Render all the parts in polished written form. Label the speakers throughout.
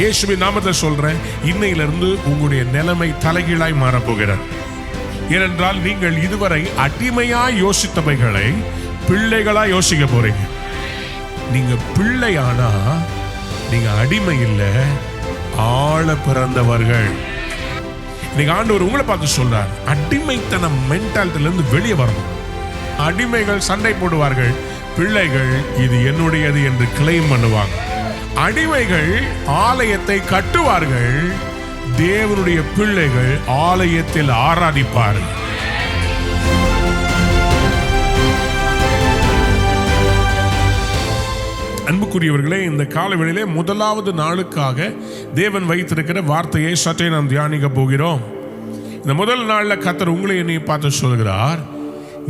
Speaker 1: இயேசுவின் நாமத்தை சொல்றேன், இன்னையிலிருந்து உங்களுடைய நிலைமை தலைகீழாய் மாறப்போகிறது. ஏனென்றால் நீங்கள் இதுவரை அடிமையாய் யோசித்தவைகளை பிள்ளைகளா யோசிக்க போறீங்க. நீங்க பிள்ளையானா நீங்க அடிமை இல்லை, ஆள பிறந்தவர்கள். இன்னைக்கு ஆண்டவர் உங்களை பார்த்து சொல்றார், அடிமைத்தன மென்டாலிட்டில இருந்து வெளியே வரணும். அடிமைகள் சண்டை போடுவார்கள், பிள்ளைகள் இது என்னுடையது என்று கிளைம் பண்ணுவாங்க. அடிமைகள் ஆலயத்தை கட்டுவார்கள், தேவனுடைய பிள்ளைகள் ஆலயத்தில் ஆராதிப்பார்கள். அன்புக்குரியவர்களே, இந்த காலவெளியிலே முதலாவது நாளுக்காக தேவன் வைத்திருக்கிற வார்த்தையை சற்றே நாம் தியானிக்க போகிறோம். இந்த முதல் நாள்ல கர்த்தர் உங்களை என்னை பார்த்து சொல்கிறார்,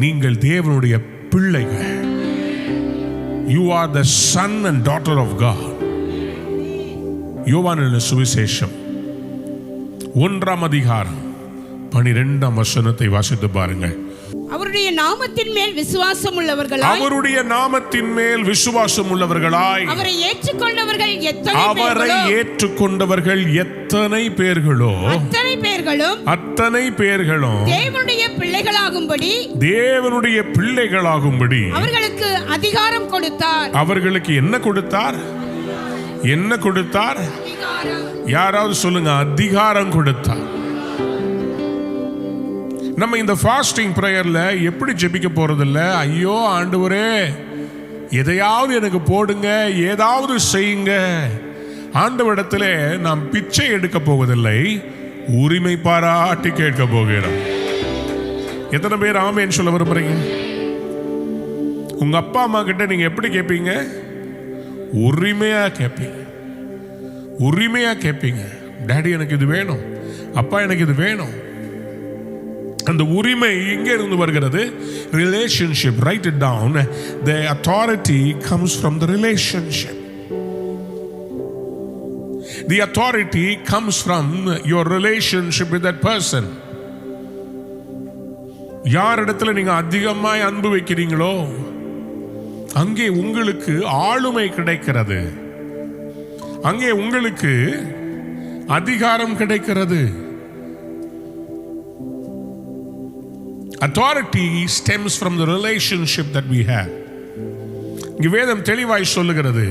Speaker 1: நீங்கள் தேவனுடைய பிள்ளைகள். You are the son and daughter of God. யோவானின் சுவிசேஷம் 1ஆம் அதிகாரம் 12ஆம் வசனத்தை வாசித்து பாருங்கள்.
Speaker 2: அவருடைய நாமத்தின் மேல் விசுவாசம் உள்ளவர்களாய்,
Speaker 1: அவருடைய நாமத்தின் மேல் விசுவாசம் உள்ளவர்களாய்,
Speaker 2: அவரை ஏற்றுக்கொண்டவர்கள்
Speaker 1: எத்தனை பேர்களோ அத்தனை பேர்களும்
Speaker 2: தேவனுடைய
Speaker 1: பிள்ளைகளாகும்படி
Speaker 2: அவர்களுக்கு அதிகாரம் கொடுத்தார்.
Speaker 1: அவர்களுக்கு என்ன கொடுத்தார்? என்ன கொடுத்தார்? யாராவது சொல்லுங்க, அதிகாரம் கொடுத்தார். நம்ம இந்த ஃபாஸ்டிங் பிரேயர்ல எப்படி ஜெபிக்க போறதில்ல, ஐயோ ஆண்டவரே எதையாவது எனக்கு போடுங்க, ஏதாவது செய்யுங்க. ஆண்டவரிடத்திலே நாம் பிச்சை எடுக்க போவதில்லை, உரிமை பாராட்டி கேட்க போகிறோம். எத்தனை பேர் ஆமேன்னு சொல்ல விரும்புறீங்க? உங்க அப்பா அம்மா கிட்ட நீங்க எப்படி கேட்பீங்க? உரிமையா கேட்பீங்க. உரிமையா கேட்பீங்க, டாடி எனக்கு இது வேணும், அப்பா எனக்கு இது வேணும். அந்த உரிமை எங்கே இருந்து வருகிறது? Relationship. Write it down. The authority comes from the relationship. The authority comes from your relationship with that person. யார் இடத்துல நீங்க அதிகமாய் அன்பு வைக்கிறீங்களோ அங்கே உங்களுக்கு ஆளுமை கிடைக்கிறது, அங்கே உங்களுக்கு அதிகாரம் கிடைக்கிறது. Authority stems from the relationship that we have. இங்கே வேதம் தெளிவாய் சொல்லுகிறது,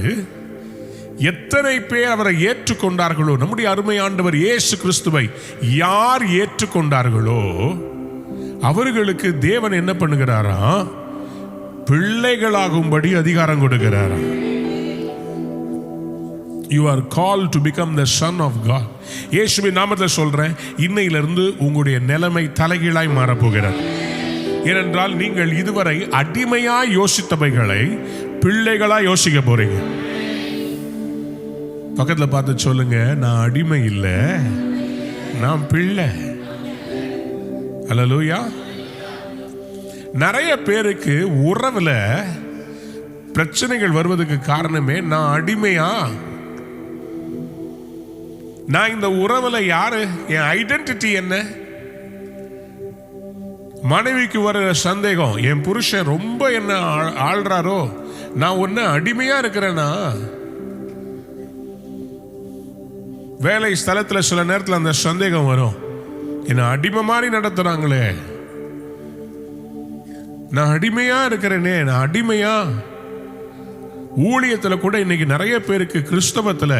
Speaker 1: எத்தனை பேர் அவரை ஏற்றுக்கொண்டார்களோ, நம்முடைய அருமை ஆண்டவர் இயேசு கிறிஸ்துவை யார் ஏற்றுக்கொண்டார்களோ அவர்களுக்கு தேவன் என்ன பண்ணுகிறாரா? பிள்ளைகளாகும்படி அதிகாரம் கொடுக்கிறாரா. You are called to become the son of God. இயேசுவின் நாமத்தில் சொல்றேன், இன்னையிலிருந்து உங்களுடைய நிலைமை தலைகீழாய் மாறப்போகிறது. ஏனென்றால் நீங்கள் இதுவரை அடிமையாய் யோசித்தவைகளை பிள்ளைகளா யோசிக்க போறீங்க. பக்கத்துல பார்த்து சொல்லுங்க, நான் அடிமை இல்லை, நான் பிள்ளை. அல்லேலூயா. நிறைய பேருக்கு உறவுல பிரச்சனைகள் வருவதற்கு காரணமே, நான் அடிமையா, நான் இந்த உறவுல யாரு, என் ஐடென்டிட்டி என்ன? மனைவிக்கு வர சந்தேகம், என் புருஷன் ரொம்ப என்ன ஆள்றாரோ, நான் ஒன்னு அடிமையா இருக்கிறேனா? வேலை ஸ்தலத்தில் சில நேரத்தில் அந்த சந்தேகம் வரும், என்ன அடிமை மாதிரி நடத்துறாங்களே, நான் அடிமையா இருக்கிறேனே, நான் அடிமையா? ஊழியத்தில் கூட இன்னைக்கு நிறைய பேருக்கு கிறிஸ்தவத்தில்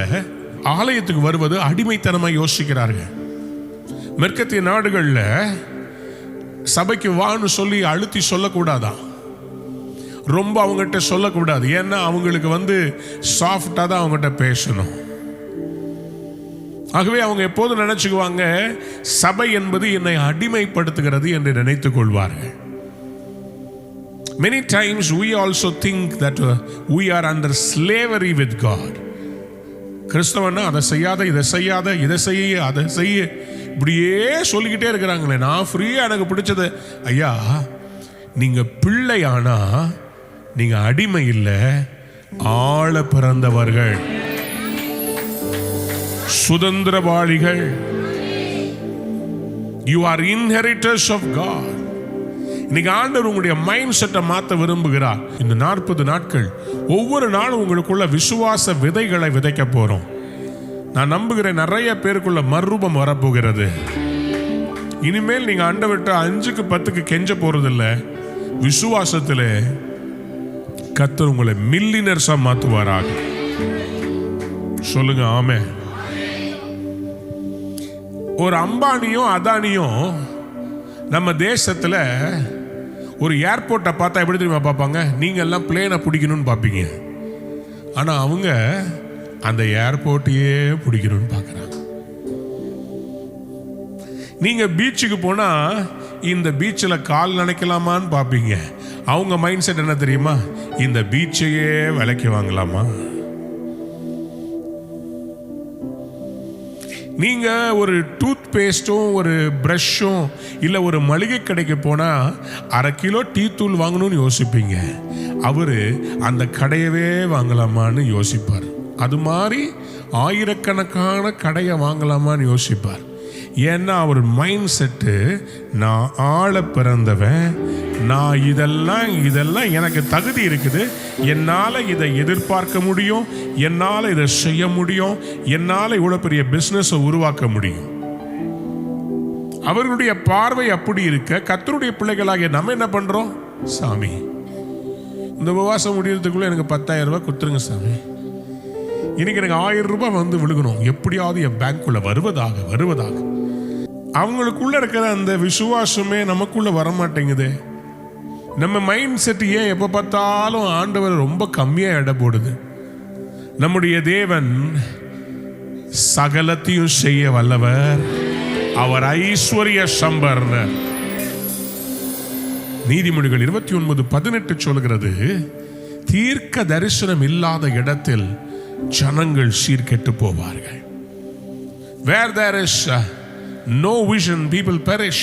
Speaker 1: ஆலயத்துக்கு வருவது அடிமைத்தனமாக யோசிக்கிறார்கள். மேற்கத்திய நாடுகளில் சபைக்கு வான்னு சொல்லி அழுத்தி சொல்லக்கூடாதா, ரொம்ப அவங்ககிட்ட சொல்லக்கூடாது. ஏன்னா அவங்களுக்கு சாஃப்டாக தான் அவங்ககிட்ட பேசணும். ஆகவே அவங்க எப்போதும் நினைச்சுக்குவாங்க, சபை என்பது என்னை அடிமைப்படுத்துகிறது என்று நினைத்துக் கொள்வார்கள். Many times we also think that we are under slavery with God. கிறிஸ்தவன்னா அதை செய்யாத, இதை செய்யாத, இதை செய்ய, அதை செய்ய, இப்படியே சொல்லிக்கிட்டே இருக்கிறாங்களே. நான் ஃப்ரீயா எனக்கு பிடிச்சது. ஐயா, நீங்க பிள்ளையானா நீங்க அடிமை இல்லை, ஆள பிறந்தவர்கள், சுதந்திரவாளிகள். You are inheritors of God. இன்னைக்கு ஆண்டவர் உங்களுடைய மைண்ட் செட்டை மாற்ற விரும்புகிறார். இந்த 40 நாட்கள் ஒவ்வொரு நாளும் உங்களுக்குள்ள விசுவாச விதைகளை விதைக்க போறோம். நான் நம்புகிறேன் நிறைய பேருக்குள்ள மறுரூபம் வரப்போகிறது. இனிமேல் நீங்க ஆண்டவர்கிட்ட 5க்கு 10க்கு கெஞ்ச போறதில்ல. விசுவாசத்திலே கர்த்தர் உங்களை மில்லியனர்ஸா மாத்துவாராக. சொல்லுங்க ஆமென். ஒரு அம்பானியும் அதானியும் நம்ம தேசத்துல ஒரு ஏர்போர்ட்டை பார்த்தா எப்படி தெரியுமா பார்ப்பாங்க? நீங்க எல்லாம் பிளேனை பிடிக்கணும்னு பார்ப்பீங்க. ஆனா அவங்க அந்த ஏர்போர்ட்டையே பிடிக்கணும்னு பார்க்குறாங்க. நீங்க பீச்சுக்கு போனா இந்த பீச்சில் கால் நினைக்கலாமான்னு பார்ப்பீங்க. அவங்க மைண்ட் செட் என்ன தெரியுமா? இந்த பீச்சையே விலைக்கு வாங்கலாமா. நீங்க ஒரு டூத் பேஸ்டும் ஒரு ப்ரஷ்ஷும் இல்லை ஒரு மளிகை கடைக்கு போனால் 1/2 கிலோ டீ தூள் வாங்கணும்னு யோசிப்பீங்க. அவரு அந்த கடையவே வாங்கலாமான்னு யோசிப்பார். அது மாதிரி ஆயிரக்கணக்கான கடையை வாங்கலாமான்னு யோசிப்பார். ஏன்னா அவர் மைண்ட் செட்டு, நான் ஆள பிறந்தவன், நான் இதெல்லாம் எனக்கு தகுதி இருக்குது, என்னால் இதை எதிர்பார்க்க முடியும், என்னால் இதை செய்ய முடியும், என்னால் இவ்வளோ பெரிய பிஸ்னஸை உருவாக்க முடியும். அவர்களுடைய பார்வை அப்படி இருக்க, கர்த்தருடைய பிள்ளைகளாகிய நம்ம என்ன பண்றோம்? சாமி, இந்த உபவாசம் முடியறதுக்குள்ள எனக்கு 10,000 ரூபாய் கொடுத்துருங்க சாமி, இன்னைக்கு எனக்கு 1000 ரூபாய் வந்து விழுகணும், எப்படியாவது என் பேங்க்குள்ள வருவதாக. அவங்களுக்குள்ள இருக்கிற அந்த விசுவாசமே நமக்குள்ள வரமாட்டேங்குது. நம்ம மைண்ட் செட் ஏன் எப்ப பார்த்தாலும் ஆண்டவர் ரொம்ப கம்மியா எடை போடுது? நம்முடைய தேவன் சகலத்தையும் செய்ய வல்லவர், அவர் ஐஸ்வர்ய சம்பர்ணர். நீதிமொழிகள் 29:18 சொல்கிறது, தீர்க்க தரிசனம் இல்லாத இடத்தில் ஜனங்கள் சீர்கெட்டு போவார்கள். Where there is no vision, people perish.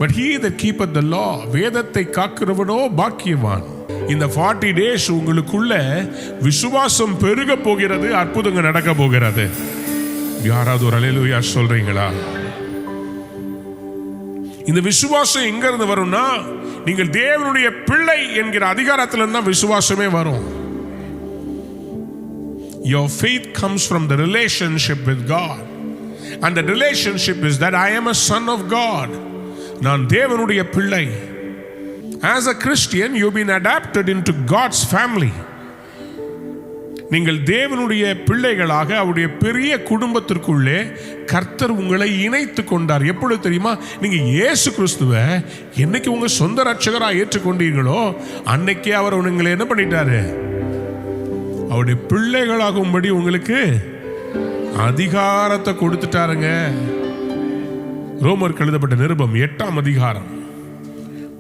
Speaker 1: But he that keepeth the law, வேதத்தை காக்கிறவனோ பாக்கியவான். இந்த 40 days உங்களுக்குள்ள விசுவாசம் பெருக போகிறது, அற்புதங்கள் நடக்க போகிறது. யாராவது ஒரு அல்லேலூயா சொல்றீங்களா? இந்த விசுவாசம் எங்க இருந்து வரும்னா, நீங்கள் தேவனுடைய பிள்ளை என்கிற அதிகாரத்துல இருந்து தான் விசுவாசமே வரும். Your faith comes from the relationship with God, and the relationship is that I am a son of God. நான் தேவனுடைய பிள்ளை. As a Christian, you've been adapted into God's family. நீங்கள் தேவனுடைய பிள்ளைகளாக அவருடைய பெரிய குடும்பத்திற்குள்ளே கர்த்தர் உங்களை இணைத்து கொண்டார். எப்பொழுது தெரியுமா? நீங்க இயேசு கிறிஸ்துவை என்னைக்கு உங்க சொந்த ரட்சகராக ஏற்றுக்கொண்டீர்களோ அன்னைக்கே அவர் உங்களை என்ன பண்ணிட்டாரு? அவருடைய பிள்ளைகளாகும்படி உங்களுக்கு அதிகாரத்தை கொடுத்துட்டாருங்க. ரோமருக்கு எழுதப்பட்ட நிருபம் 8ஆம் அதிகாரம்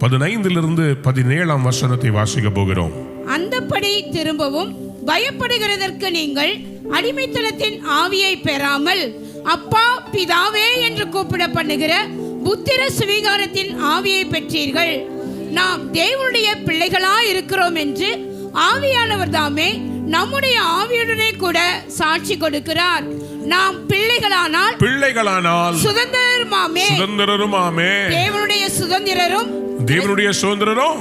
Speaker 1: 15-17 வசனத்தை வாசிக்க போகிறோம்.
Speaker 2: அந்தப்படி திரும்பவும் பயப்படுகிறதற்கு நீங்கள் அடிமைத்தனத்தின் ஆவியை பெறாமல் அப்பா பிதாவே என்று கூப்பிட பண்ணுகிற புத்திர சுவீகாரத்தின் ஆவியை பெற்றீர்கள். நாம் தேவனுடைய பிள்ளைகளாய் இருக்கிறோம் என்று ஆவியானவர் தாமே நம்முடைய ஆவியுடனே கூட சாட்சி கொடுக்கிறார். நாம் பிள்ளைகளானால் சுதந்திரருமாமே, தேவனுடைய சுதந்திரரும்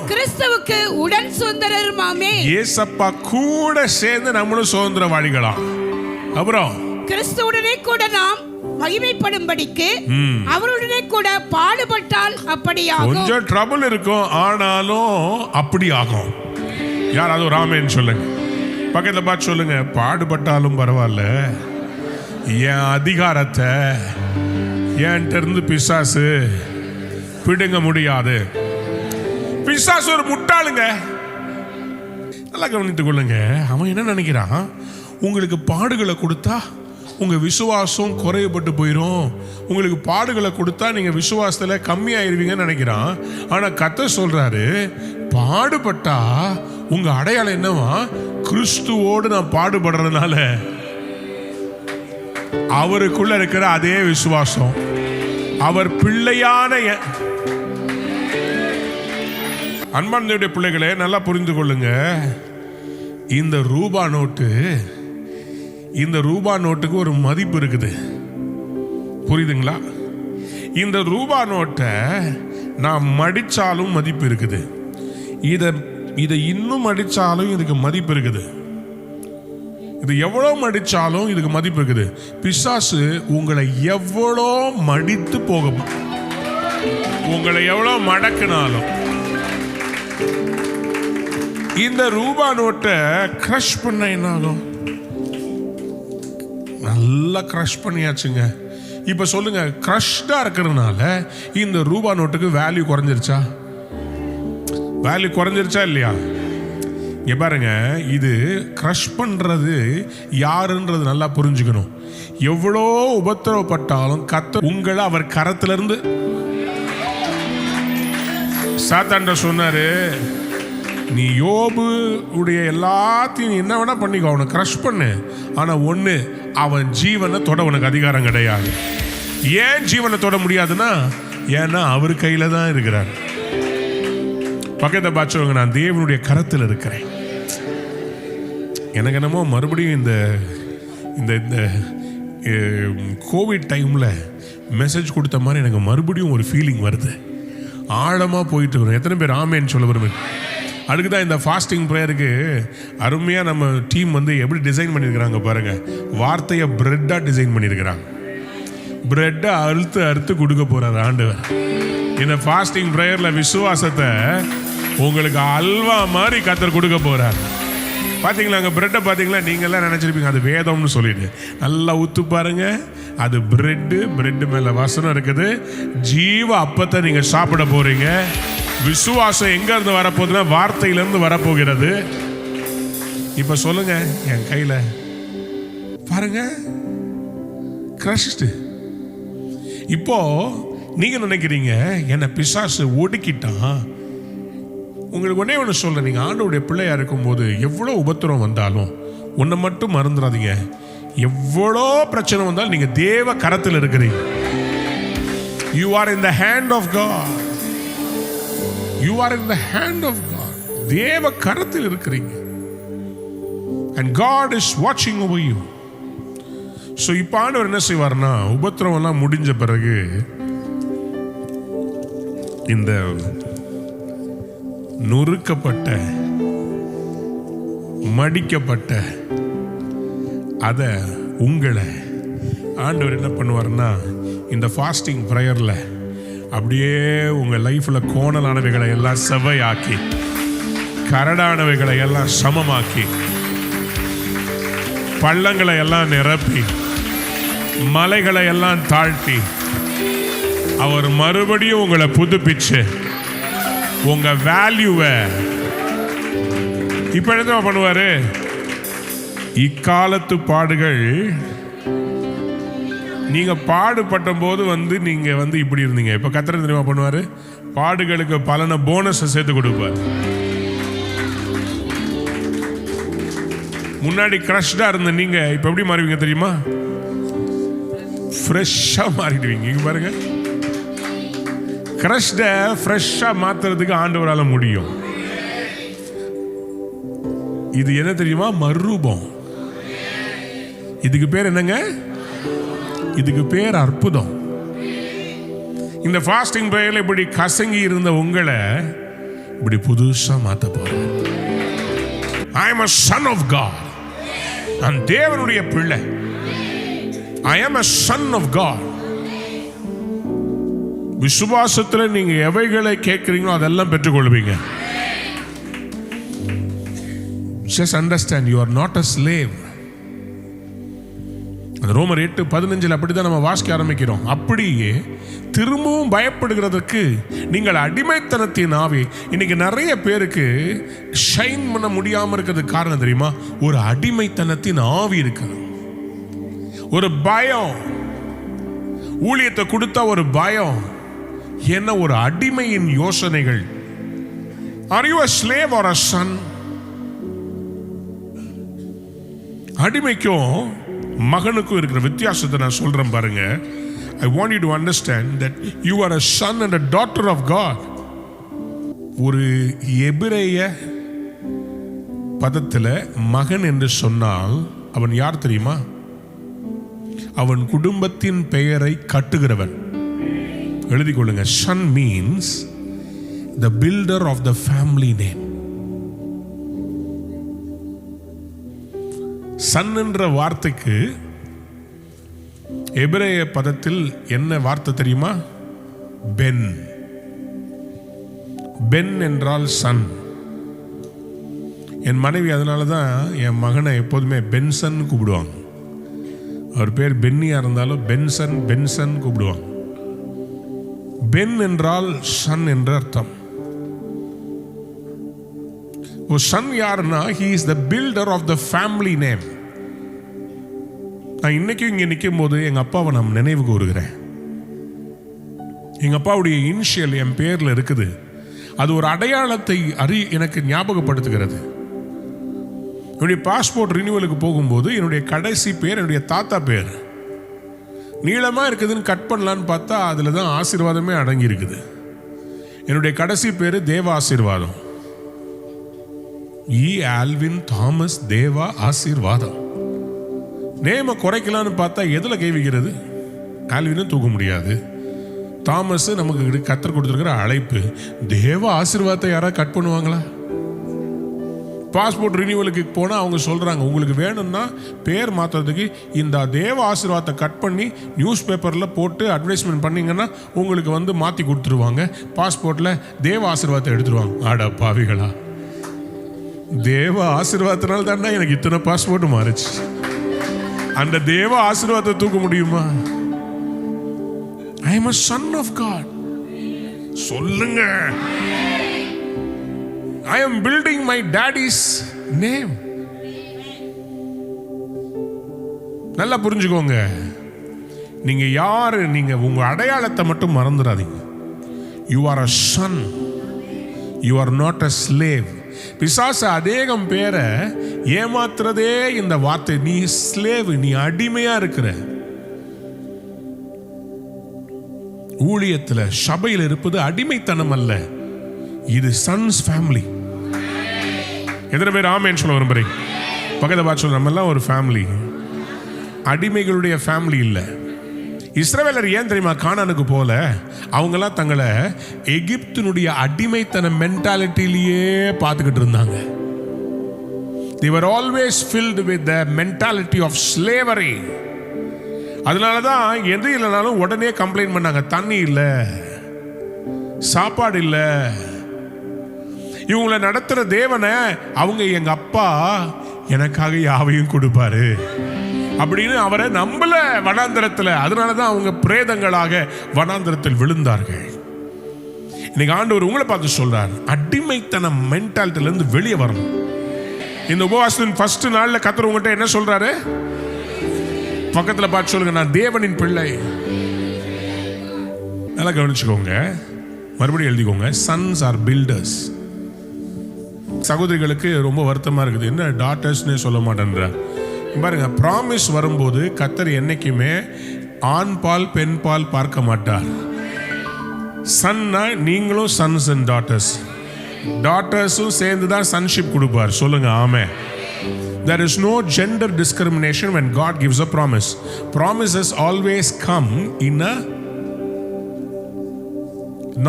Speaker 2: கிறிஸ்துவுக்கு உடன் சுதந்திரருமாமே. இயேசப்பா கூட சேர்ந்து நம்மளும் சுதந்திரவாளிகளாம். அப்புறம் கிறிஸ்துவுடனே கூட நாம் மகிமைப்படும்படிக்கு அவருடனே கூட பாடுபட்டால் அப்படியாகும். கொஞ்சம் ட்ரபிள் இருக்கும், ஆனாலும் அப்படி ஆகும். யாராவது ஒரு ஆமென் சொல்லுங்க. பக்கத்துல பார்த்து சொல்லுங்க, பாடுபட்டாலும் பரவாயில்ல, என் அதிகாரத்தை என்கிட்ட இருந்து பிசாசு பிடுங்க முடியாது. பிசாசு ஒரு முட்டாளுங்க. நல்லா கவனித்துக் கொள்ளுங்க. அவன் என்ன நினைக்கிறான்? உங்களுக்கு பாடுகளை கொடுத்தா உங்க விசுவாசம் குறையப்பட்டு போயிடும், உங்களுக்கு பாடுகளை கொடுத்தா நீங்க விசுவாசத்துல கம்மியாயிருவீங்கன்னு நினைக்கிறான். ஆனா கர்த்தர் சொல்றாரு, பாடுபட்டா உங்க அடையாளம் என்னவா? கிறிஸ்துவோடு நான் பாடுபடுறதுனால அவருக்குள்ள இருக்கிற அதே விசுவாசம், அவர் பிள்ளையான அன்பானுடைய பிள்ளைகளே நல்லா புரிந்து கொள்ளுங்க. இந்த ரூபா நோட்டுக்கு ஒரு மதிப்பு இருக்குது, புரியுதுங்களா? இந்த ரூபா நோட்டை நான் மடிச்சாலும் மதிப்பு இருக்குது, இதை இன்னும் மடிச்சாலும் இதுக்கு மதிப்பு இருக்குது.
Speaker 1: இது எவ்வளோ மடிச்சாலும் இதுக்கு மதிப்பு இருக்குது. பிசாசு உங்களை எவ்வளோ மடித்து போகும், உங்களை எவ்வளோ மடக்குனாலும் இந்த ரூபா நோட்டை கிரஷ் பண்ண என்ன ஆகும்? நல்லா கிரஷ் பண்ணியாச்சுங்க. இப்ப சொல்லுங்க, கிரஷ்டா இருக்கிறதுனால இந்த ரூபா நோட்டுக்கு வேல்யூ குறைஞ்சிருச்சா? வேல்யூ குறைஞ்சிருச்சா இல்லையா? இங்க பாருங்க, இது கிரஷ் பண்றது யாருன்றது நல்லா புரிஞ்சுக்கணும். எவ்வளோ உபத்திரவப்பட்டாலும் கர்த்தர் உங்களை அவர் கரத்திலிருந்து, சாத்தான்ட சொன்னாரு, நீ யோபு உடைய எல்லாத்தையும் என்ன வேணா பண்ணிக்கோ, அவனை கிரஷ் பண்ணு, ஆனா ஒண்ணு, அவன் ஜீவனை தொட உனக்கு அதிகாரம் கிடையாது. ஏன் ஜீவனை தொட முடியாதுன்னா, ஏன்னா அவர் கையில தான் இருக்கிறார். பக்கத்தை பார்த்துவங்க, நான் தேவனுடைய கரத்தில் இருக்கிறேன். எனக்கு என்னமோ மறுபடியும் இந்த இந்த இந்த கோவிட் டைமில் மெசேஜ் கொடுத்த மாதிரி எனக்கு மறுபடியும் ஒரு ஃபீலிங் வருது. ஆழமாக போயிட்டு வரும். எத்தனை பேர் ஆமேன்னு சொல்ல விரும்புங்க? அதுக்கு தான் இந்த ஃபாஸ்டிங் ப்ரேயருக்கு அருமையாக நம்ம டீம் வந்து எப்படி டிசைன் பண்ணியிருக்கிறாங்க பாருங்கள். வார்த்தையை பிரெட்டாக டிசைன் பண்ணியிருக்கிறாங்க. பிரெட்டை அறுத்து அறுத்து கொடுக்க போகிறார் ஆண்டவர். இந்த ஃபாஸ்டிங் ப்ரேயரில் விசுவாசத்தை உங்களுக்கு அல்வா மாதிரி கர்த்தர் கொடுக்க போகிறார். பார்த்தீங்களா, அங்கே பிரெட்டை பார்த்தீங்களா? நீங்கள்லாம் நினச்சிருப்பீங்க அது வேதம்னு சொல்லிட்டு. நல்லா ஊத்து பாருங்க, அது பிரெட்டு. பிரெட்டு மேலே வசனம் இருக்குது. ஜீவ அப்பத்தை நீங்கள் சாப்பிட போறீங்க. விசுவாசம் எங்க இருந்து வரப்போகுதுன்னா வார்த்தையிலிருந்து வரப்போகிறது. இப்ப சொல்லுங்க, என் கையில பாருங்க, கிரஷ்டு. இப்போ நீங்க நினைக்கிறீங்க என்ன பிசாசு ஒடுக்கிட்டான். உங்களுக்கு ஒன்னே ஒன்று சொல்ல, நீங்க ஆண்டவருடைய பிள்ளையா இருக்கும்போது எவ்வளோ உபத்திரம் வந்தாலும் ஒன்றை மட்டும் மறந்துடாதீங்க. எவ்வளோ பிரச்சனை வந்தாலும் நீங்க தேவ கரத்தில் இருக்கிறீங்க. You are in the hand of God. You are in the hand of God. தேவ கரத்தில் இருக்கிறீங்க. And God is watching over you. So இப்போ ஆண்டவர் என்ன செய்வார்னா, உபத்திரம் எல்லாம் முடிஞ்ச பிறகு இந்த நொறுக்கப்பட்ட மடிக்கப்பட்ட அத உங்களை ஆண்டவர் என்ன பண்ணுவார்னா, இந்த ஃபாஸ்டிங் ப்ரேயர்ல அப்படியே உங்க லைஃப்ல கோணலானவைகளை எல்லாம் செவ்வையாக்கி, கரடானவைகளை எல்லாம் சமமாக்கி, பள்ளங்களை எல்லாம் நிரப்பி, மலைகளை எல்லாம் தாழ்த்தி, அவர் மறுபடியும் உங்களை புதுப்பிச்சு உங்க வேல்யூவை இப்ப என்ன பண்ணுவாரு? இக்காலத்து பாடுகள், நீங்க பாடுபட்ட போது நீங்க இப்படி இருந்தீங்க. இப்ப கர்த்தர் தெரியுமா பண்ணுவாரு? பாடுகளுக்கு பலன போனஸ் சேர்த்து கொடுப்பார். முன்னாடி கிரஷ்டா இருந்த நீங்க இப்ப எப்படி மாறுவீங்க தெரியுமா? ஃப்ரெஷ்ஷா மாறிடுவீங்க. இங்க பாருங்க, கிரஷ்ட ஃப்ரெஷ்ஷா மாத்துறதுக்கு ஆண்டவரால முடியும். இது என்ன தெரியுமா? மறுரூபம். இதுக்கு பேர் என்னங்க? இதுக்கு பேர் அற்புதம். இந்த ஃபாஸ்டிங் பிரேயர்ல இப்படி கசங்கி இருந்த உங்களை இப்படி புதுசா மாத்த போறேன். I am a son of God. நான் தேவனுடைய பிள்ளை. I am a son of God. விசுவாசத்தில் நீங்க எவைகளை கேட்கிறீங்களோ அதெல்லாம் பெற்றுக்கொள்வீங்க. Just understand, you are not a slave. ரோமர் 8:15 அப்படிதான் நம்ம வாசிக்க ஆரம்பிக்கிறோம். அப்படியே திரும்பவும் பயப்படுகிறதுக்கு நீங்கள் அடிமைத்தனத்தின் ஆவி. இன்னைக்கு நிறைய பேருக்கு ஷைன் பண்ண முடியாம இருக்கிறதுக்கு காரணம் தெரியுமா? ஒரு அடிமைத்தனத்தின் ஆவி இருக்கு. ஒரு பயம், ஊழியத்தை கொடுத்தா ஒரு பயம், என்ன ஒரு அடிமையின் யோசனைகள். Are you a slave or a son? அடிமைக்கும் மகனுக்கும் இருக்கிற வித்தியாசத்தை நான் சொல்றேன் பாருங்க. I want you to understand that you are a son and a daughter of God. ஒரு எபிரேய பதத்தில் மகன் என்று சொன்னால் அவன் யார் தெரியுமா? அவன் குடும்பத்தின் பெயரை கட்டுகிறவன். எழுதிக் கொள்ளுங்க. Son means the builder of the family name. Son என்ற வார்த்தைக்கு எபிரேய பதத்தில் என்ன வார்த்தை தெரியுமா? பென். பென் என்றால் சன். என் மனைவி அதனால தான் என் மகனை எப்போதுமே பென்சன் கூப்பிடுவாங்க. அவர் பேர் பென்னியா இருந்தாலும் பென்சன் பென்சன் கூப்பிடுவாங்க. பென் என்றால் சன் என்ற அர்த்தம். ஒரு சன் யாருன்னா, he is the builder of the family name. நான் இன்னைக்கும் இங்கே நிற்கும் போது எங்கள் அப்பாவை நான் நினைவு கூறுகிறேன். எங்கள் அப்பாவுடைய இனிஷியல் என் பேரில் இருக்குது. அது ஒரு அடையாளத்தை எனக்கு ஞாபகப்படுத்துகிறது. என்னுடைய பாஸ்போர்ட் ரினியூவலுக்கு போகும்போது என்னுடைய கடைசி பேர் என்னுடைய தாத்தா பேர். நீளமாக இருக்குதுன்னு கட் பண்ணலான்னு பார்த்தா அதில் தான் ஆசீர்வாதமே அடங்கி இருக்குது. என்னுடைய கடைசி பேர் தேவ ஆசீர்வாதம். ஆல்வின் தாமஸ் தேவா ஆசீர்வாதம். நேம குறைக்கலான்னு பார்த்தா எதில் கை வைக்கிறது? ஆல்வினும் தூக்க முடியாது. தாமஸ் நமக்கு கத்தர் கொடுத்துருக்கிற அழைப்பு. தேவ ஆசீர்வாதத்தை யாராவது கட் பண்ணுவாங்களா? பாஸ்போர்ட் ரினியூவலுக்கு போனால் அவங்க சொல்கிறாங்க, உங்களுக்கு வேணும்னா பேர் மாற்றுறதுக்கு இந்த தேவ ஆசீர்வாதத்தை கட் பண்ணி நியூஸ் பேப்பரில் போட்டு அட்வர்டைஸ்மெண்ட் பண்ணிங்கன்னா உங்களுக்கு மாற்றி கொடுத்துருவாங்க. பாஸ்போர்ட்டில் தேவ ஆசீர்வாதத்தை எடுத்துருவாங்க. ஆடா பாவிகளா, தேவ ஆசீர்வாதத்தினால தானே எனக்கு இத்தனை பாஸ்போர்ட் மாறிச்சு. அந்த தேவ ஆசீர்வாதத்தை தூக்க முடியுமா? I am a son of God. சொல்லுங்க. I am building my daddy's name. நல்லா புரிஞ்சுக்கோங்க. நீங்க யாரு? நீங்க உங்க அடையாளத்தை மட்டும் மறந்துடாதீங்க. You are a son. You are not a slave. பிசாசு அநேகம் பேரை ஏமாத்துறதே இந்த வார்த்தை. நீ ஸ்லேவ், நீ அடிமையா இருக்கிற. ஊழியத்தில் சபையில் இருப்பது அடிமைத்தனம் அல்ல, இது சன்ஸ் ஃபேமிலி. எத்தனை பேர் ஆமேன்னு சொல்ல விரும்புறீங்க? பக்கத்தை பார்த்து சொல்ல, நம்ம எல்லாம் ஒரு ஃபேமிலி, அடிமைகளுடைய ஃபேமிலி இல்லை. இஸ்ரவேலர் ஏன் தெரியுமா கானானுக்கு போல? அவங்கெல்லாம் தங்களை எகிப்தினுடைய அடிமைத்தன மென்டாலிட்டிலேயே பார்த்துக்கிட்டு இருந்தாங்க. They were always filled with the mentality of slavery. அதனால தான் எது இல்லைனாலும் உடனே கம்ப்ளைண்ட் பண்ணாங்க. தண்ணி இல்லை, சாப்பாடு இல்லை. இவங்களை நடத்துகிற தேவனை அவங்க எங்க அப்பா எனக்காக யாவையும் கொடுப்பாரு அப்படின்னு அவரை நம்பல வனாந்தரத்தில். அதனால தான் அவங்க பிரேதங்களாக வனாந்தரத்தில் விழுந்தார்கள். இன்னைக்கு ஆண்டவர் உங்களை பார்த்து சொல்றார், அடிமைத்தன மென்டாலிட்டியிலிருந்து வெளியே வரணும். இந்த உபவாசத்தின் ஃபர்ஸ்ட் நாளில் கர்த்தர் உங்கள்கிட்ட என்ன சொல்றாரு? பக்கத்தில் பார்த்து சொல்லுங்க, நான் தேவனின் பிள்ளை. நல்லா கவனிச்சுக்கோங்க, மறுபடியும் எழுதிக்கோங்க. Sons are builders. சகோதரிகளுக்கு ரொம்ப வருத்தமா இருக்குது, என்ன டாட்டர்ஸ்னே சொல்ல மாட்டேன்ற பாருங்க. ப்ராமிஸ் வரும்போது கர்த்தர் என்னைக்குமே ஆண் பால் பெண் பால் பார்க்க மாட்டார். சன்னா நீங்களும் சன்ஸ் அண்ட் டாட்டர்ஸ், டாட்டர்ஸும் சேர்ந்து தான் சன்ஷிப் கொடுப்பார். சொல்லுங்க ஆமென். There is no gender discrimination when God gives a promise. Promises always come in a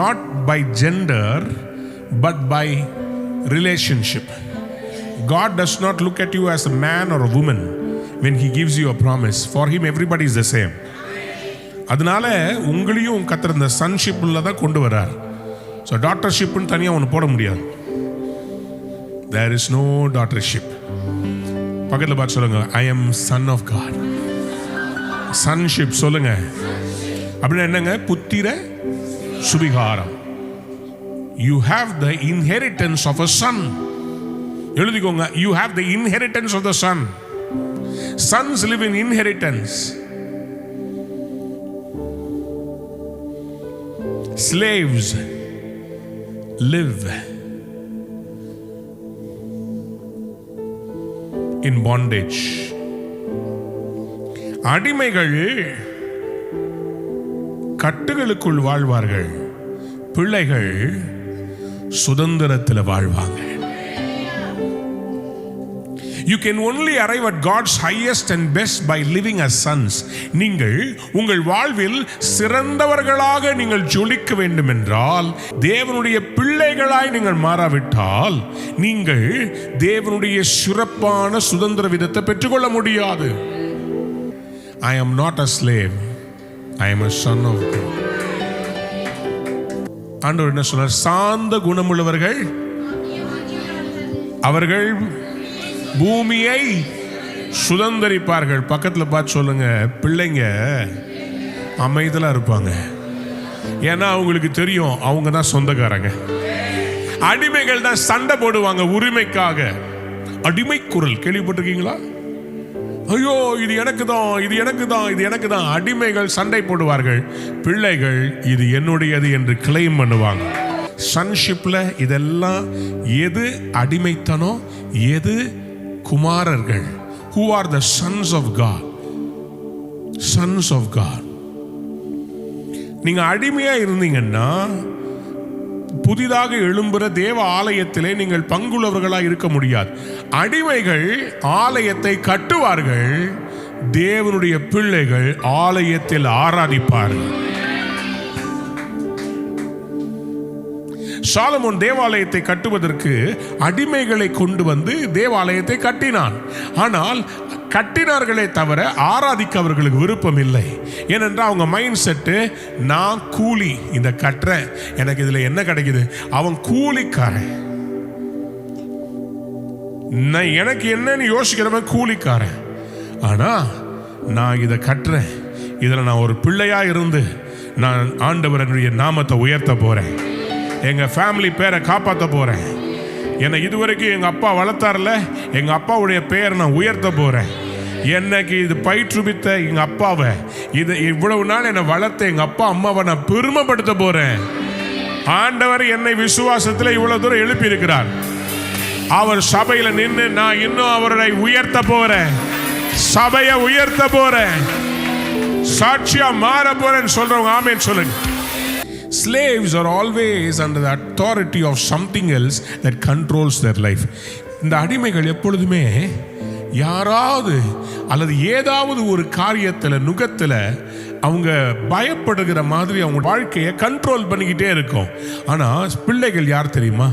Speaker 1: not by gender but by relationship. God does not look at you as a man or a woman when he gives you a promise. For him everybody is the same. அதனால உங்களையும் கர்த்தர் இந்த சன்ஷிப்ல தான் கொண்டு வரார். So டாட்டர்ஷிப்னு தனியாக ஒன்று போட முடியாது. There is no daughtership. பக்கத்தில் பார்த்து சொல்லுங்க, I am son of God. Sonship சொல்லுங்க. அப்படின்னா என்னங்க? புத்திர சுவிகாரம். You have the inheritance of a son. எழுதிக்கோங்க, you have the inheritance of the son. Sons live in inheritance. Slaves live in bondage. அடிமைகள் கட்டுகளுக்குள் வாழ்வார்கள், பிள்ளைகள் சுதந்திரத்தில் வாழ்வாங்க. You can only arrive at God's highest and best by living as sons. நீங்கள் உங்கள் வாழ்வில் சிறந்தவர்களாக நீங்கள் ஜொலிக்க வேண்டும் என்றால், தேவனுடைய பிள்ளைகளாய் நீங்கள் மாறாவிட்டால் நீங்கள் தேவனுடைய சிறப்பான சுதந்திர விதத்தை பெற்றுக்கொள்ள முடியாது. I am not a slave. I am a son of God. ஆண்டவர் என்ன சொன்னார்? சாந்த குணமுள்ளவர்கள் அவர்கள் பூமியை சுதந்தரிப்பார்கள். பக்கத்தில் பார்த்து சொல்லுங்க, பிள்ளைங்க அமைதலா இருப்பாங்க. ஏன்னா அவங்களுக்கு தெரியும் அவங்க தான் சொந்தக்காரங்க. அடிமைகள் தான் சண்டை போடுவாங்க உரிமைக்காக. அடிமை குரல் கேள்விப்பட்டிருக்கீங்களா? ஐயோ இது எனக்கு தான், இது எனக்கு தான், இது எனக்கு தான். அடிமைகள் சண்டை போடுவார்கள், பிள்ளைகள் இது என்னுடையது என்று கிளைம் பண்ணுவாங்க. சன்ஷிப்ல இதெல்லாம் எது அடிமைத்தனம், எது குமாரர்கள்? Who are the sons of God? Sons of God. நீங்க அடிமையா இருந்தீங்கன்னா புதிதாக எழும்புற தேவ ஆலயத்திலே நீங்கள் பங்குள்ளவர்களாக இருக்க முடியாது. அடிமைகள் ஆலயத்தை கட்டுவார்கள், தேவனுடைய பிள்ளைகள் ஆலயத்தில் ஆராதிப்பார்கள். சாலமோன் தேவாலயத்தை கட்டுவதற்கு அடிமைகளை கொண்டு வந்து தேவாலயத்தை கட்டினான். ஆனால் கட்டினார்களே தவிர ஆராதிக்க அவர்களுக்கு விருப்பம் இல்லை. ஏனென்றால் அவங்க மைண்ட் செட்டு, நான் கூலி, இந்த கட்டுறேன், எனக்கு இதுல என்ன கிடைக்குது? அவன் கூலிக்காரன். நான் எனக்கு என்னன்னு யோசிக்கிறவன் கூலிக்காரன். ஆனா நான் இதை கட்டுறேன், இதுல நான் ஒரு பிள்ளையா இருந்து நான் ஆண்டவருடைய நாமத்தை உயர்த்த போறேன், எங்க ஃபேமிலி பேரை காப்பாற்ற போறேன். என்னை இதுவரைக்கும் எங்க அப்பா வளர்த்தார்ல, எங்க அப்பாவுடைய பெயரை நான் உயர்த்த போறேன். என்னைக்கு இது பயிற்றுவித்த எங்க அப்பாவை, இது இவ்வளவு நாள் என்னை வளர்த்த எங்க அப்பா அம்மாவை நான் பெருமைப்படுத்த போறேன். ஆண்டவர் என்னை விசுவாசத்தில் இவ்வளவு தூரம் எழுப்பி இருக்கிறார். அவர் சபையில நின்று நான் இன்னும் அவரை உயர்த்த போறேன், சபையை உயர்த்த போறேன், சாட்சியா மாற போறேன்னு சொல்றவங்க ஆமென் சொல்லுங்க. Slaves are always under the authority of something else that controls their life. இந்த அடிமைகள் எப்பொழுதுமே யாராவது அல்லது ஏதாவது ஒரு காரியத்தில் நுகத்தில் அவங்க பயப்படுகிற மாதிரி அவங்க வாழ்க்கையை கண்ட்ரோல் பண்ணிக்கிட்டே இருக்கும். ஆனால் பிள்ளைகள் யார் தெரியுமா?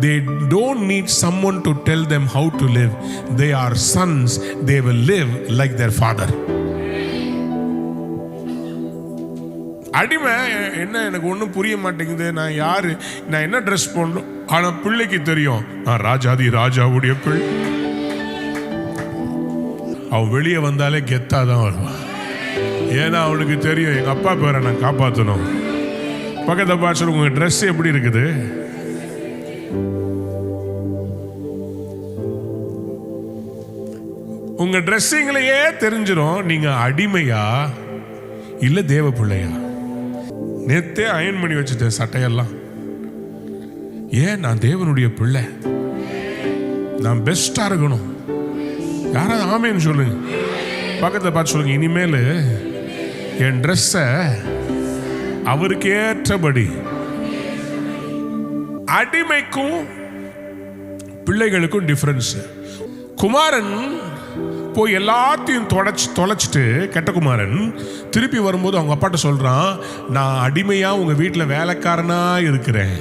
Speaker 1: They don't need someone to tell them how to live. They are sons. They will live like their father. அடிமை என்ன, எனக்கு ஒன்றும் புரிய மாட்டேங்குது, நான் யாரு, நான் என்ன ட்ரெஸ் போடணும். ஆனால் பிள்ளைக்கு தெரியும், நான் ராஜாதி ராஜாவுடைய பிள்ளை. அவன் வெளியே வந்தாலே கெத்தா தான் வருவான். ஏன்னா அவனுக்கு தெரியும் எங்க அப்பா பேரை நான் காப்பாற்றணும். பக்கத்தை பார்த்து உங்க ட்ரெஸ் எப்படி இருக்குது? உங்க ட்ரெஸ்ஸிங்லயே தெரிஞ்சிடும் நீங்க அடிமையா இல்ல தேவ பிள்ளையா. நேத்தே அயன் பண்ணி வச்சுட்டேன் சட்டையெல்லாம். ஏன்? நான் தேவனுடைய பிள்ளை, நான் பெஸ்டா இருக்கணும். யாராவது ஆமேன்னு சொல்லுங்க. பக்கத்தை பார்த்து சொல்லுங்க, இனிமேல் என் ட்ரெஸ்ஸை அவருக்கு ஏற்றபடி. அடிமைக்கும் பிள்ளைகளுக்கும் டிஃபரன்ஸ். குமாரன் போய் எல்லாத்தையும் தொலைச்சிட்டு, கெட்ட குமாரன் திருப்பி வரும்போது அவங்க அப்பாட்ட சொல்றான், நான் அடிமையா உங்க வீட்டில் வேலைக்காரனா இருக்கிறேன்.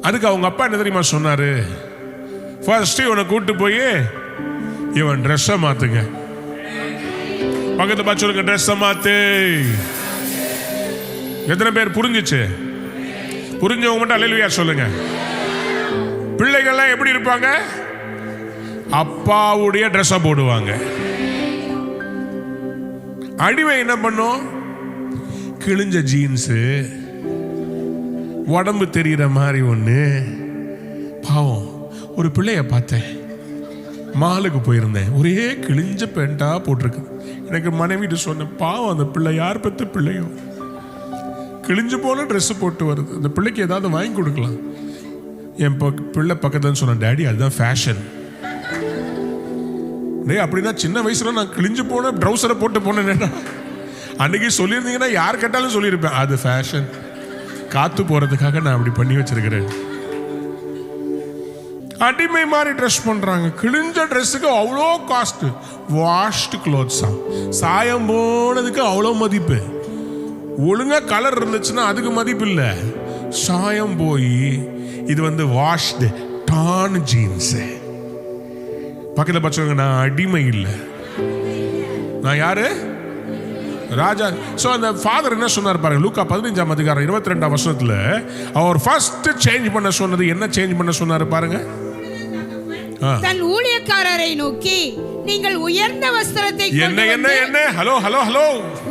Speaker 1: அதுக்கு அவங்க அப்பா என்ன தெரியுமா சொன்னாரு? ஃபர்ஸ்ட் இவனை கூட்டு போய் இவன் ட்ரெஸ்ஸை மாத்துங்க. பக்கத்தை பார்த்து சொல்லுங்க, ட்ரெஸ்ஸை மாத்து. எத்தனை பேர் புரிஞ்சிச்சு? புரிஞ்சவங்க மட்டும் அல்லேலூயா சொல்லுங்க. பிள்ளைகள்லாம் எப்படி இருப்பாங்க? அப்பாவுடைய ட்ரெஸ்ஸை போடுவாங்க. அடிமை என்ன பண்ணும்? கிழிஞ்ச ஜீன்ஸு, உடம்பு தெரிகிற மாதிரி ஒன்று. பாவம், ஒரு பிள்ளைய பார்த்தேன், மாலுக்கு போயிருந்தேன், ஒரே கிழிஞ்ச பேண்டா போட்டிருக்கு. எனக்கு மனைவிட்டு சொன்னேன், பாவம் அந்த பிள்ளை யார் பெற்ற பிள்ளையோ, கிழிஞ்சு போன ட்ரெஸ் போட்டு வருது, அந்த பிள்ளைக்கு ஏதாவது வாங்கி கொடுக்கலாம். என் பிள்ளை பக்கத்துலன்னு சொன்னேன், டேடி அதுதான் ஃபேஷன். அப்படின்னா சின்ன வயசுல நான் கிழிஞ்சு போன ட்ரௌசரை போட்டு போனேன். அன்னைக்கு சொல்லியிருந்தீங்கன்னா யார் கேட்டாலும் சொல்லியிருப்பேன், அது ஃபேஷன், காத்து போறதுக்காக நான் அப்படி பண்ணி வச்சிருக்கிறேன். அடிமை மாதிரி ட்ரெஸ் பண்றாங்க. கிழிஞ்ச ட்ரெஸ்ஸுக்கு அவ்வளோ காஸ்ட். வாஷ்டு கிளாத்ஸா, சாயம் போனதுக்கு அவ்வளோ மதிப்பு. ஒழுங்கா கலர் இருந்துச்சுன்னா அதுக்கு மதிப்பு இல்லை. சாயம் போய் இது வாஷ்டு டான் ஜீன்ஸ். பக்கத்தில் பச்சவங்க, நான் அடிமை இல்லை, நான் யாரு? ராஜா. சோ அந்த ஃபாதர் என்ன சொன்னார் பாருங்க, லூக்கா 15:22 அவர் ஃபர்ஸ்ட் சேஞ்ச் பண்ண சொன்னது என்ன? சேஞ்ச் பண்ண சொன்னாரு பாருங்க.
Speaker 3: தன் ஊழியக்காரரை நோக்கி, நீங்கள் உயர்ந்த வஸ்திரத்தை
Speaker 1: என்ன என்ன என்ன ஹலோ ஹலோ ஹலோ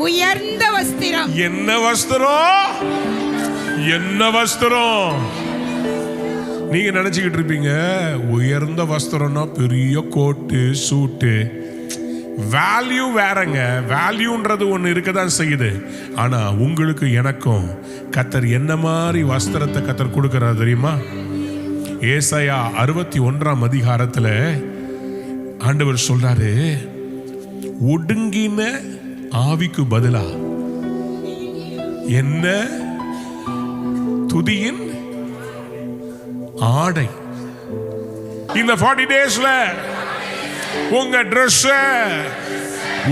Speaker 3: உயர்ந்த வஸ்திரம்.
Speaker 1: என்ன வஸ்திரம்? என்ன வஸ்திரம்? நீங்க நினைச்சுக்கிட்டு இருப்பீங்க உயர்ந்த வஸ்திரம்னா பெரிய கோட்டு சூட்டு. வேல்யூ வேறங்க. வேல்யூன்றது ஒன்று இருக்கதான் செய்யுது. ஆனா உங்களுக்கு எனக்கும் கர்த்தர் என்ன மாதிரி வஸ்திரத்தை கர்த்தர் கொடுக்கிறார் தெரியுமா? ஏசாயா 61 ஆண்டவர் சொல்றாரு, ஒடுங்கின ஆவிக்கு பதிலா என்ன? துதியின் ஆடை. இந்த 40 டேஸ்ல உங்க ட்ரெஸ்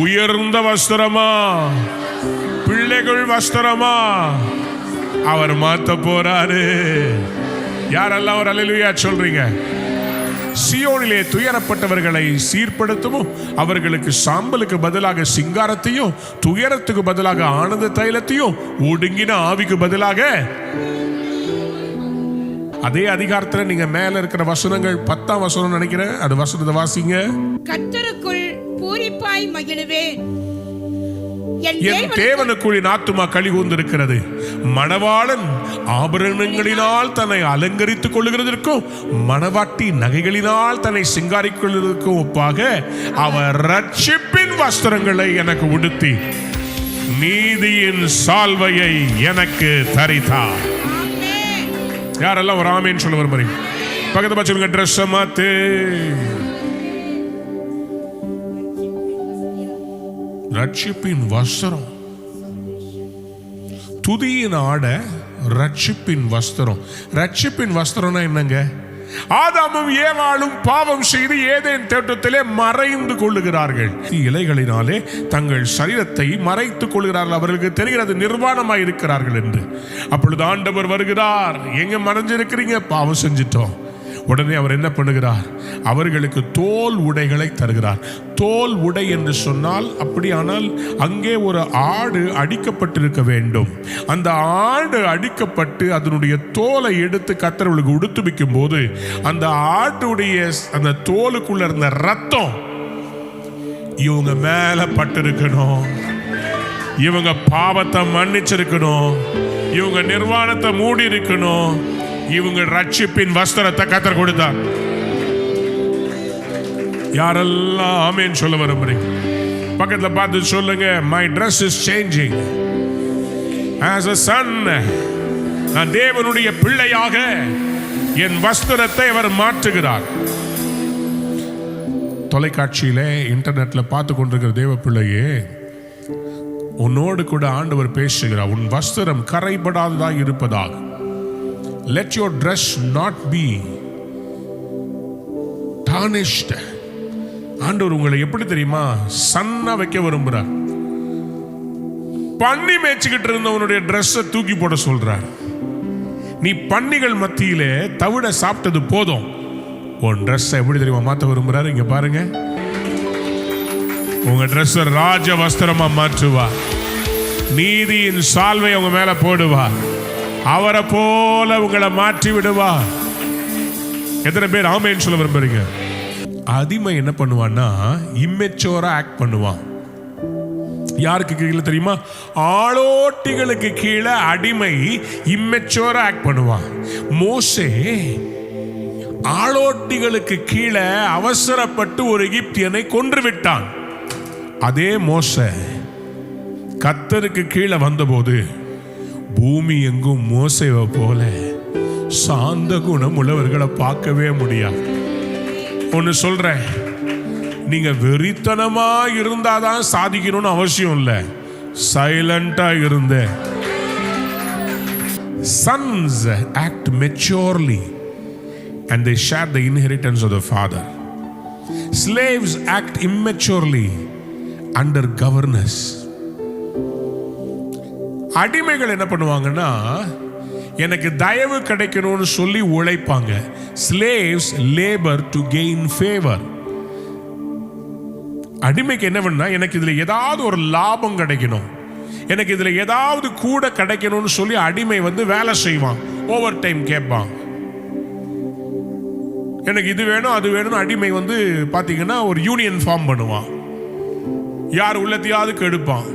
Speaker 1: உயர்ந்த வஸ்திரமா, பிள்ளைகள் வஸ்திரமா அவர் மாத்த போறாரு. யாரெல்லாம் ஒரு அல்லேலூயா சொல்றீங்க? சியோனிலே துயரப்பட்டவர்களை சீர்படுத்தவும், அவர்களுக்கு சாம்பலுக்கு பதிலாக சிங்காரத்தையும், துயரத்துக்கு பதிலாக ஆனந்த தைலத்தையும், ஒடுங்கின ஆவிக்கு பதிலாக. அதே அதிகாரத்தில் நீங்க மேல இருக்கிற வசனங்கள் 10ஆம் வசனம் நினைக்கிறேன், அது வசனத்தை வாசிங்க.
Speaker 3: கர்த்தருக்குள் பூரிப்பாய் மகிழுவேன்,
Speaker 1: என் தேவனுக்குள் என் ஆத்துமா களி கூர்ந்திருக்கிறது. மணவாளன் ஆபரணங்களினால் தன்னை அலங்கரித்துக் கொள்ளுகிறதற்கும், மணவாட்டி நகைகளினால் தன்னை சிங்காரிக் கொள்வதற்கும் ஒப்பாக அவர் ரட்சிப்பின் வஸ்திரங்களை எனக்கு உடுத்தி நீதியின் சால்வையை எனக்கு தரித்தார். யாரெல்லாம் ஒரு ஆமேன்னு சொல்ல வர மாதிரி பக்கத்து பச்சை ட்ரெஸ் மாத்து. ரட்சிப்பின் வஸ்திரம், துதியின் ஆடை, ரட்சிப்பின் வஸ்திரம். ரட்சிப்பின் வஸ்திரம்னா என்னங்க? ஆதாமும் ஏவாளும் பாவம் செய்து ஏதேன் தோட்டத்திலே மறைந்து கொள்ளுகிறார்கள். இலைகளினாலே தங்கள் சரீரத்தை மறைத்துக் கொள்கிறார்கள். அவர்களுக்கு தெரிகிறது நிர்வாணமாய் இருக்கிறார்கள் என்று. அப்பொழுது ஆண்டவர் வருகிறார், எங்க மறைஞ்சிருக்கிறீங்க? பாவம் செஞ்சிட்டோம். உடனே அவர் என்ன பண்ணுகிறார்? அவர்களுக்கு தோல் உடைகளை தருகிறார். தோல் உடை என்று சொன்னால், அப்படியானால் அங்கே ஒரு ஆடு அடிக்கப்பட்டிருக்க வேண்டும். அந்த ஆடு அடிக்கப்பட்டு அதனுடைய தோலை எடுத்து கர்த்தர்களுக்கு உடுத்துவிக்கும் போது அந்த ஆட்டுடைய அந்த தோலுக்குள்ள இருந்த ரத்தம் இவங்க மேல பட்டிருக்கணும். இவங்க பாவத்தை மன்னிச்சிருக்கணும். இவங்க நிர்வாணத்தை மூடி இருக்கணும். இவங்க ரட்சிப்பின் வஸ்திரத்தை கர்த்தர் கொடுத்தார். யாரெல்லாம் ஆமென் சொல்ல விரும்புறீங்க? பக்கத்துல பார்த்து சொல்லுங்க, my dress is changing as a son. நான் தேவனுடைய பிள்ளையாக என் வஸ்திரத்தை அவர் மாற்றுகிறார். தொலைக்காட்சியில இன்டர்நெட்ல பார்த்து கொண்டிருக்கிற தேவ பிள்ளையே, உன்னோடு கூட ஆண்டவர் பேசுகிறார். உன் வஸ்திரம் கரைபடாததாக இருப்பதாக. Let your dress not be tarnished. ஆண்டவர் உங்களை எப்படி தெரியுமா சன்னா வைக்க விரும்புறார். பன்னி மேய்ச்சிக்கிட்டு இருந்தவனுடைய ட்ரெஸ்ஸை தூக்கி போட சொல்றார். நீ பன்னிகள் மத்தியிலே தவிட சாப்பிட்டது போதும், உன் ட்ரெஸ் எப்படி தெரியுமா மாத்த விரும்புறாரு? இங்க பாருங்க, உங்க ட்ரெஸ் ராஜ வஸ்திரமா மாற்றுவா. நீதியின் சால்வை உங்க மேல போடுவா. அவரை போல உங்களை மாற்றி விடுவா. எத்தனை பேர் ஆமென் சொல்ல விரும்புறீங்க? அடிமை என்ன பண்ணுவான்னா இம்மெச்சோரா ஆக்ட் பண்ணுவான். யாருக்கு கீழே தெரியுமா? ஆளோட்டிகளுக்கு கீழே அடிமை இம்மெச்சோரா ஆக்ட் பண்ணுவான். மோசே ஆளோட்டிகளுக்கு கீழே அவசரப்பட்டு ஒரு எகிப்தியனை கொன்று விட்டான். அதே மோசே கர்த்தருக்கு கீழே வந்தபோது பூமி எங்கும் மோசேவை போல சாந்த குணம் உள்ளவர்களை பார்க்கவே முடியாது. ஒன்னு சொல்றேன், நீங்க வெறித்தனமா இருந்தாதான் சாதிக்கணும்னு அவசியம் இல்லை. சைலண்டா இருந்த sons act maturely. and they share the inheritance of the father. Slaves act immaturely under governors. அடிமைகள் என்ன பண்ணுவாங்கன்னா, எனக்கு தயவு கிடைக்கணும்னு சொல்லி உழைப்பாங்க. Slaves labor to gain favor. அடிமைக்கு என்ன பண்ணா, எனக்கு இதுல ஏதாவது ஒரு லாபம் கிடைக்கணும், எனக்கு இதுல ஏதாவது கூட கிடைக்கணும்னு சொல்லி அடிமை வேலை செய்வான், ஓவர் டைம் கேட்பான். எனக்கு இது வேணும் அது வேணும்னு அடிமை பாத்தீங்கன்னா ஒரு யூனியன் ஃபார்ம் பண்ணுவான், யார் உள்ளத்தையாவது கெடுப்பான்,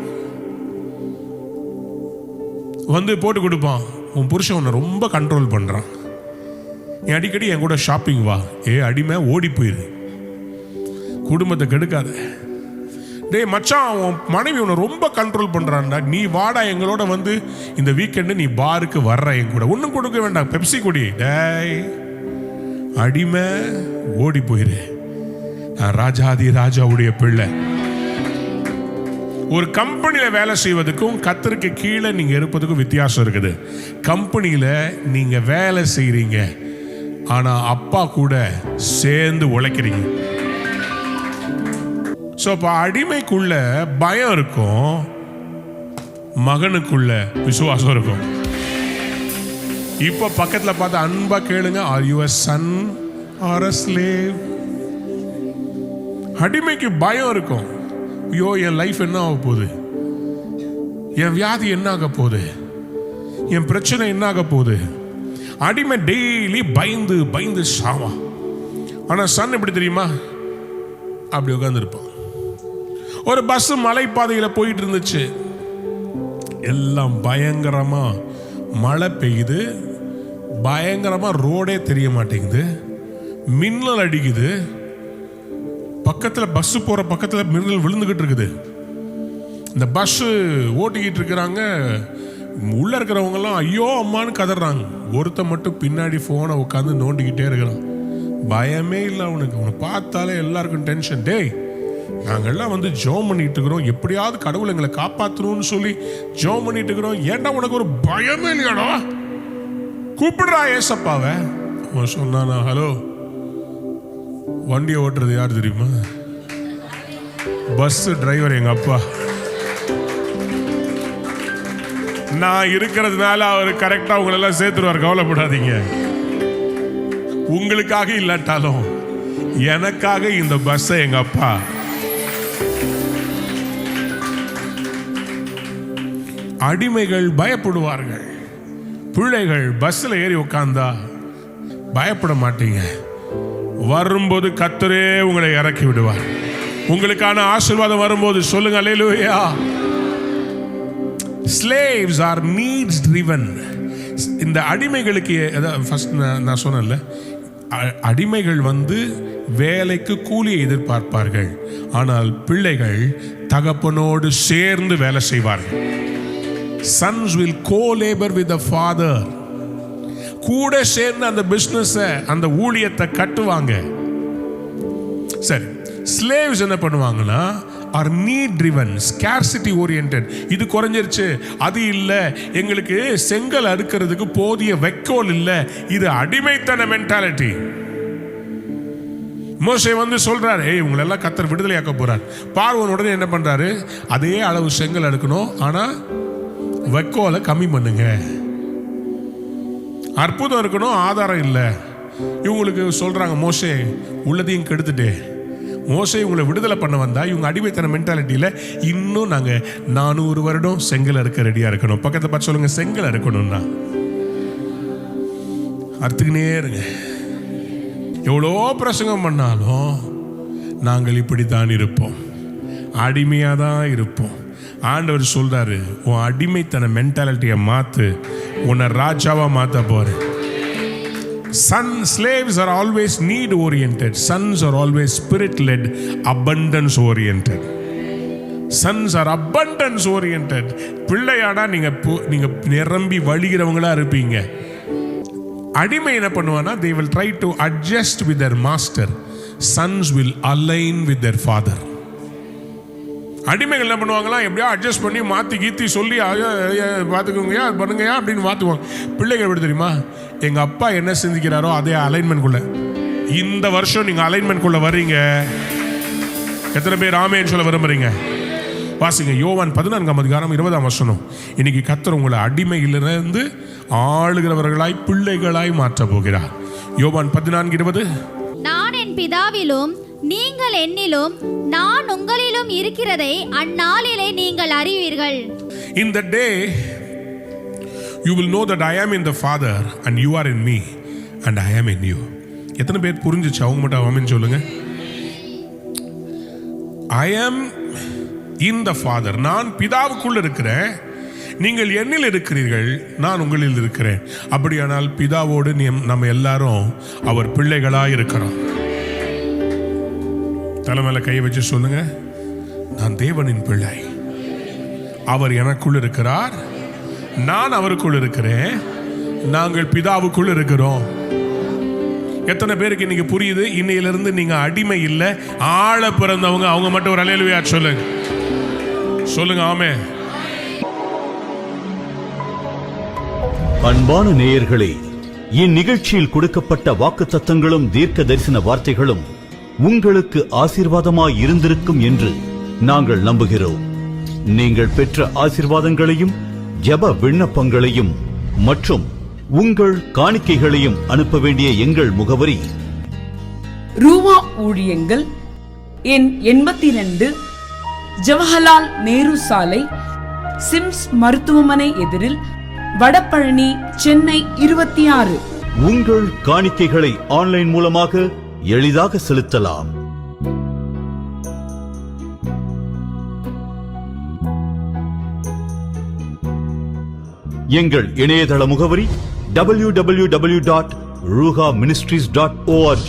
Speaker 1: போட்டு கொடுப்பான். உன் புருஷன் உன்னை ரொம்ப கண்ட்ரோல் பண்றான், நீ அடிக்கடி என் கூட ஷாப்பிங் வா. அடிமை ஓடி போயிரு, குடும்பத்தை கெடுக்காத. டேய் மச்சான், உன் மனைவி உன்னை ரொம்ப கண்ட்ரோல் பண்றான்டா, நீ வாடா எங்களோட இந்த வீக்கெண்டு நீ பாருக்கு வர்ற, என் கூட ஒன்றும் கொடுக்க வேண்டாம், பெப்சி குடி. டேய் அடிமை ஓடி போயிரு, நான் ராஜாதி ராஜாவுடைய பிள்ளை. ஒரு கம்பெனியில வேலை செய்வதற்கும் கர்த்தருக்கு கீழே நீங்க இருப்பதுக்கும் வித்தியாசம் இருக்குது. கம்பெனியில நீங்க வேலை செய்றீங்க, ஆனா அப்பா கூட சேர்ந்து உழைக்கிறீங்க. அடிமைக்குள்ள பயம் இருக்கும், மகனுக்குள்ள விசுவாசம் இருக்கும். இப்ப பக்கத்துல பார்த்து அன்பா கேளுங்க, are you a son or a slave? அடிமைக்கு பயம் இருக்கும், ஐயோ என் லைஃப் என்ன ஆக போகுது, என் வியாதி என்ன ஆக போகுது, என் பிரச்சனை என்ன ஆக போகுது. அடிமை டெய்லி பயந்து பயந்து சாவான். ஆனா சன் எப்படி தெரியுமா, அப்படி உட்கார்ந்துருப்பான். ஒரு பஸ் மலைப்பாதையில போயிட்டு இருந்துச்சு, எல்லாம் பயங்கரமா மழை பெய்யுது, பயங்கரமா ரோடே தெரிய மாட்டேங்குது, மின்னல் அடிக்குது, பக்கத்துல பஸ் போற பக்கத்துல மின்னல் விழுந்துகிட்டு இருக்குது. இந்த பஸ் ஓட்டிக்கிட்டு இருக்கிறாங்க, உள்ள இருக்கிறவங்க எல்லாம் ஐயோ அம்மான்னு கதறாங்க. ஒருத்த மட்டும் பின்னாடி போனை உட்காந்து நோண்டிக்கிட்டே இருக்கிறான், பயமே இல்லை அவனுக்கு. அவனை பார்த்தாலே எல்லாருக்கும் டென்ஷன். டேய் நாங்கெல்லாம் ஜெபம் பண்ணிட்டு இருக்கிறோம், எப்படியாவது கடவுள் எங்களை காப்பாற்றணும்னு சொல்லி ஜெபம் பண்ணிட்டு இருக்கிறோம், ஏன்டா உனக்கு ஒரு பயமே இல்லையாடா, கூப்பிடுறா ஏசப்பாவை. அவன் சொன்னானா, ஹலோ வண்டியை ஓட்டுறது யார் தெரியுமா, பஸ் டிரைவர் எங்க அப்பா. நான் இருக்கிறதுனால அவர் கரெக்டா உங்களெல்லாம் சேர்த்துருவார், கவலைப்படாதீங்க. உங்களுக்காக இல்லாட்டாலும் எனக்காக இந்த பஸ் எங்க அப்பா. அடிமைகள் பயப்படுவார்கள், பிள்ளைகள் பஸ்ல ஏறி உட்கார்ந்தா பயப்பட மாட்டீங்க. வரும்போது கர்த்தரே உங்களை இறக்கி விடுவார். உங்களுக்கான ஆசீர்வாதம் வரும்போது சொல்லுங்க அல்லேலூயா. Slaves are needs driven. இந்த அடிமைகளுக்கு ஃபர்ஸ்ட் நான் சொன்னேன்ல, அடிமைகள் வேலைக்கு கூலியை எதிர்பார்ப்பார்கள், ஆனால் பிள்ளைகள் தகப்பனோடு சேர்ந்து வேலை செய்வார்கள். Sons will co-labor with the father. கூட சேர்ந்து அந்த பிசினஸ் அந்த ஊழியத்தை கட்டுவாங்க. சரி, ஸ்லேவ்ஸ் என்ன பண்ணுவாங்கன்னா are need driven, scarcity oriented. இது குறைஞ்சிருச்சு, அது இல்லை, எங்களுக்கு செங்கல் அறுக்கிறதுக்கு போதிய வைக்கோல் இல்லை, இது அடிமைத்தன மென்டாலிட்டி. மோசே சொல்றாரு, உங்களெல்லாம் கர்த்தர் விடுதலையாக்க போறார். பார்வோன் உடனே என்ன பண்றாரு, அதே அளவு செங்கல் அறுக்கணும், ஆனா வைக்கோலை கம்மி பண்ணுங்க. அற்புதம் இருக்கணும், ஆதாரம் இல்லை. இவங்களுக்கு சொல்றாங்க, மோசே உள்ளதையும் கெடுத்துட்டே. மோசே இவங்களை விடுதலை பண்ண வந்தா இவங்க அடிமைத்தன மென்டாலிட்டியில இன்னும் நாங்க 400 வருடம் செங்கல் அறுக்க ரெடியா இருக்கணும். பக்கத்தை பார்த்து சொல்லுங்க, செங்கல் அறுக்கணும்னா அறுத்துக்கினே இருங்க. எவ்வளோ பிரசங்கம் பண்ணாலும் நாங்கள் இப்படி தான் இருப்போம், அடிமையாக தான் இருப்போம். ஆண்டவர் சொல்றாரு, உன் அடிமைத்தன மென்டாலிட்டியை மாத்து, உன்னை ராஜாவா மாத்த போறேன். Slaves are always need oriented. Sons are always spirit led, abundance oriented. Sons are abundance oriented. பிள்ளையாடா நீங்க நிரம்பி வழிகிறவங்களா இருப்பீங்க. அடிமை என்ன பண்ணுவானா, they will try to adjust with their master. Sons will align with their father. அடிமைகள் என்ன பண்ணுவாங்களா, எப்படியா அட்ஜஸ்ட் பண்ணி மாற்றி கீத்தி சொல்லி பார்த்துக்கோங்கயா பண்ணுங்கயா அப்படின்னு மாற்றுவாங்க. பிள்ளைகள் எப்படி தெரியுமா, எங்க அப்பா என்ன சிந்திக்கிறாரோ அதே அலைன்மெண்ட் குள்ள இந்த வருஷம் நீங்க அலைன்மெண்ட் குள்ள வர்றீங்க. எத்தனை பேர் ஆமென் சொல்ல விரும்புறீங்க? வாசிங்க யோவான் 14:20. இன்னைக்கு கர்த்தர் உங்களை அடிமையிலிருந்து ஆளுகிறவர்களாய் பிள்ளைகளாய் மாற்ற போகிறார். யோவான் 14:20.
Speaker 4: நான் என் பிதாவிலும் நீங்கள் என்னிலும் நான் உங்களிலும் இருக்கிறதை அந்நாளிலே நீங்கள் அறிவீர்கள்.
Speaker 1: In the day you will know that I am in the Father and you are in me and I am in you. எத்தனை பேர் புரிஞ்சுச்சு? அவங்க மட்டும் ஆமென் சொல்லுங்க. I am in the Father. நான் பிதாவுக்குள் இருக்கிறேன், நீங்கள் என்னில் இருக்கிறீர்கள், நான் உங்களில் இருக்கிறேன். அப்படியானால் பிதாவோடு நம்ம எல்லாரும் அவர் பிள்ளைகளாய் இருக்கிறோம். தலைமையில கை வச்சு சொல்லுங்க, நான் தேவனின் பிள்ளை, அவர் எனக்குள் இருக்கிறார், நான் அவருக்குள் இருக்கிறேன், நாங்கள் பிதாவுக்குள் இருக்கிறோம். எத்தனை பேருக்கு இன்னைக்கு புரியுது? இன்னையிலிருந்து நீங்க அடிமை இல்லை, ஆள பிறந்தவங்க. அவங்க மட்டும் ஒரு அல்லேலூயா சொல்லுங்க. சொல்லுங்க ஆமென்.
Speaker 5: அன்பான நேயர்களே, இந்நிகழ்ச்சியில் கொடுக்கப்பட்ட வாக்குத்தத்தங்களும் தீர்க்க தரிசன வார்த்தைகளும் உங்களுக்கு ஆசீர்வாதமாய் இருந்திருக்கும் என்று நாங்கள் நம்புகிறோம். நீங்கள் பெற்ற ஆசீர்வாதங்களையும் ஜெப விண்ணப்பங்களையும் மற்றும் உங்கள் காணிக்கைகளையும் அனுப்ப வேண்டிய எங்கள் முகவரி:
Speaker 6: ரூவா ஊழியங்கள், எண் 82, ஜவஹர்லால் நேரு சாலை, சிம்ஸ் மருத்துவமனை எதிரில், வடபழனி, சென்னை 26.
Speaker 5: உங்கள் காணிக்கைகளை ஆன்லைன் மூலமாக எளிதாக செலுத்தலாம். எங்கள் இணையதள முகவரி www.ruhaministries.org.